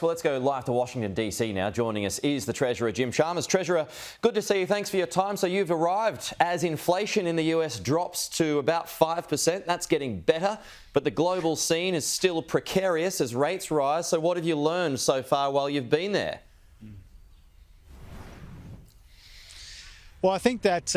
Well, let's go live to Washington, D.C. now. Joining us is the Treasurer, Jim Chalmers. Treasurer, good to see you. Thanks for your time. So you've arrived as inflation in the US drops to about 5%. That's getting better, but the global scene is still precarious as rates rise. So what have you learned so far while you've been there? Well, I think that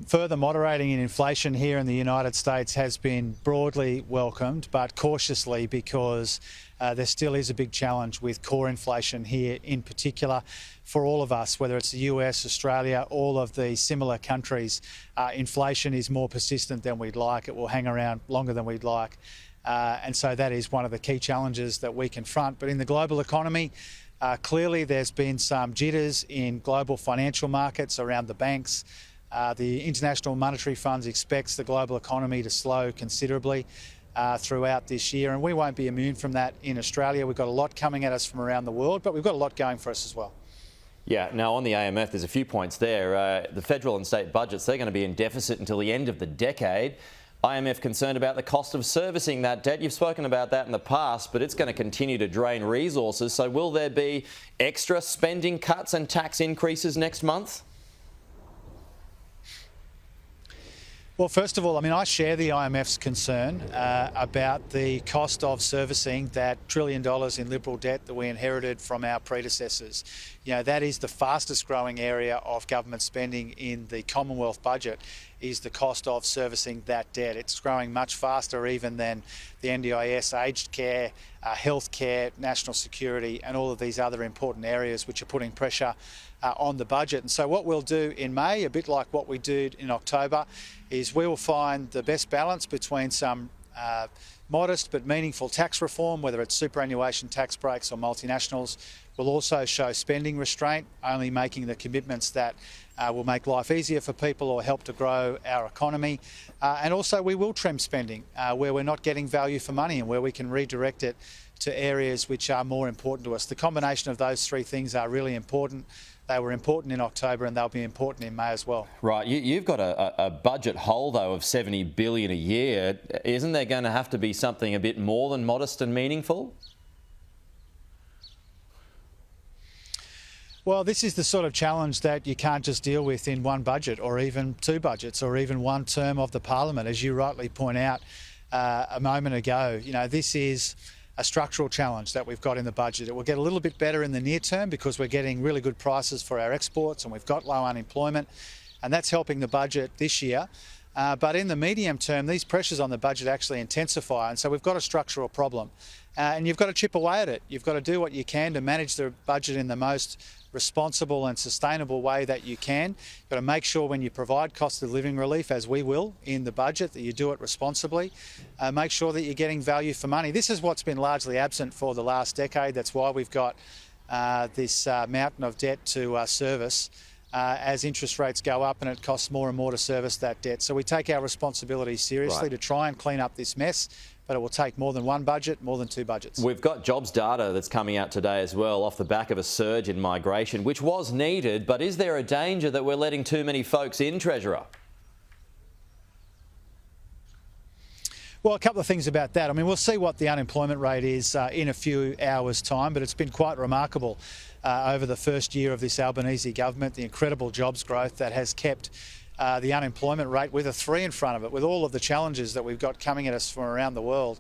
further moderating in inflation here in the United States has been broadly welcomed, but cautiously, because there still is a big challenge with core inflation here in particular for all of us, whether it's the US, Australia, all of the similar countries. Inflation is more persistent than we'd like. It will hang around longer than we'd like. And so that is one of the key challenges that we confront. But in the global economy, clearly there's been some jitters in global financial markets around the banks. The International Monetary Fund expects the global economy to slow considerably throughout this year, and we won't be immune from that in Australia. We've got a lot coming at us from around the world, but we've got a lot going for us as well. Yeah, now on the AMF, there's a few points there. The federal and state budgets, they're going to be in deficit until the end of the decade. IMF concerned about the cost of servicing that debt. You've spoken about that in the past, but it's going to continue to drain resources. So will there be extra spending cuts and tax increases next month? Well, first of all, I share the IMF's concern about the cost of servicing that $1 trillion in Liberal debt that we inherited from our predecessors. You know, that is the fastest growing area of government spending in the Commonwealth budget, is the cost of servicing that debt. It's growing much faster even than the NDIS, aged care, health care, national security, and all of these other important areas which are putting pressure on the budget. And so what we'll do in May, a bit like what we did in October, is we will find the best balance between some modest but meaningful tax reform, whether it's superannuation tax breaks or multinationals. We'll also show spending restraint, only making the commitments that will make life easier for people or help to grow our economy. And also we will trim spending where we're not getting value for money and where we can redirect it to areas which are more important to us. The combination of those three things are really important. They were important in October and they'll be important in May as well. Right, you've got a budget hole though of $70 billion a year. Isn't there going to have to be something a bit more than modest and meaningful? Well, this is the sort of challenge that you can't just deal with in one budget or even two budgets or even one term of the Parliament. As you rightly point out a moment ago, you know, this is a structural challenge that we've got in the budget. It will get a little bit better in the near term because we're getting really good prices for our exports and we've got low unemployment, and that's helping the budget this year. But in the medium term, these pressures on the budget actually intensify, and so we've got a structural problem. And you've got to chip away at it. You've got to do what you can to manage the budget in the most responsible and sustainable way that you can. You've got to make sure when you provide cost of living relief, as we will in the budget, that you do it responsibly. Make sure that you're getting value for money. This is what's been largely absent for the last decade. That's why we've got this mountain of debt to service as interest rates go up and it costs more and more to service that debt. So we take our responsibility seriously to try and clean up this mess. But it will take more than one budget, more than two budgets. We've got jobs data that's coming out today as well off the back of a surge in migration, which was needed. But is there a danger that we're letting too many folks in, Treasurer? Well, a couple of things about that. We'll see what the unemployment rate is in a few hours' time, but it's been quite remarkable over the first year of this Albanese government, the incredible jobs growth that has kept the unemployment rate with a 3 in front of it, with all of the challenges that we've got coming at us from around the world.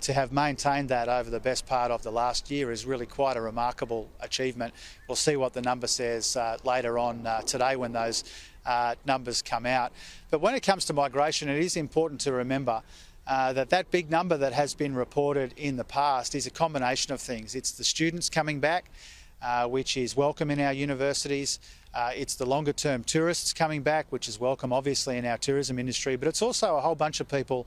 To have maintained that over the best part of the last year is really quite a remarkable achievement. We'll see what the number says later on today when those numbers come out. But when it comes to migration, it is important to remember that big number that has been reported in the past is a combination of things. It's the students coming back, which is welcome in our universities. It's the longer term tourists coming back, which is welcome obviously in our tourism industry, but it's also a whole bunch of people,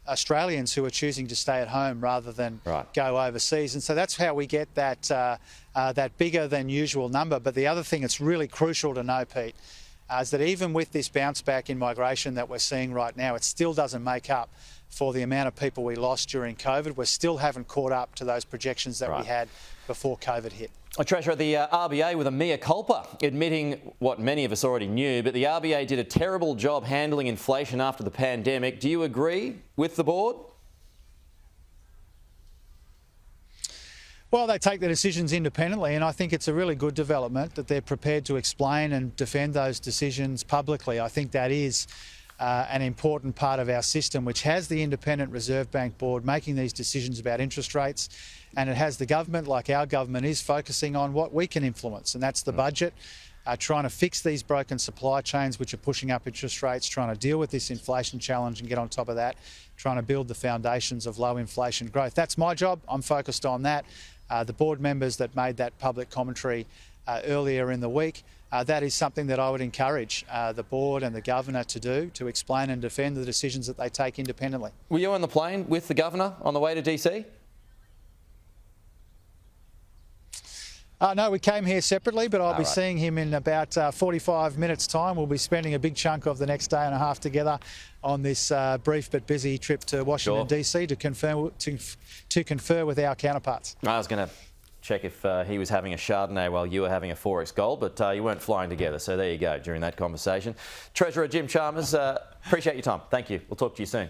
Australians, who are choosing to stay at home rather than go overseas. And so that's how we get that bigger than usual number. But the other thing that's really crucial to know, Pete, is that even with this bounce back in migration that we're seeing right now, it still doesn't make up for the amount of people we lost during COVID. We still haven't caught up to those projections that we had before COVID hit. Treasurer, the RBA with a mea culpa, admitting what many of us already knew, but the RBA did a terrible job handling inflation after the pandemic. Do you agree with the board? Well, they take the decisions independently, and I think it's a really good development that they're prepared to explain and defend those decisions publicly. I think that is an important part of our system, which has the independent Reserve Bank board making these decisions about interest rates, and it has the government, like our government is, focusing on what we can influence, and that's the budget, trying to fix these broken supply chains which are pushing up interest rates, trying to deal with this inflation challenge and get on top of that, trying to build the foundations of low inflation growth. That's my job. I'm focused on that. The board members that made that public commentary earlier in the week, that is something that I would encourage the board and the governor to do, to explain and defend the decisions that they take independently. Were you on the plane with the governor on the way to DC? No, we came here separately, but I'll be seeing him in about 45 minutes' time. We'll be spending a big chunk of the next day and a half together on this brief but busy trip to Washington, DC to confer with our counterparts. I was going to check if he was having a Chardonnay while you were having a Forex Gold, but you weren't flying together, so there you go during that conversation. Treasurer Jim Chalmers, appreciate your time. Thank you. We'll talk to you soon.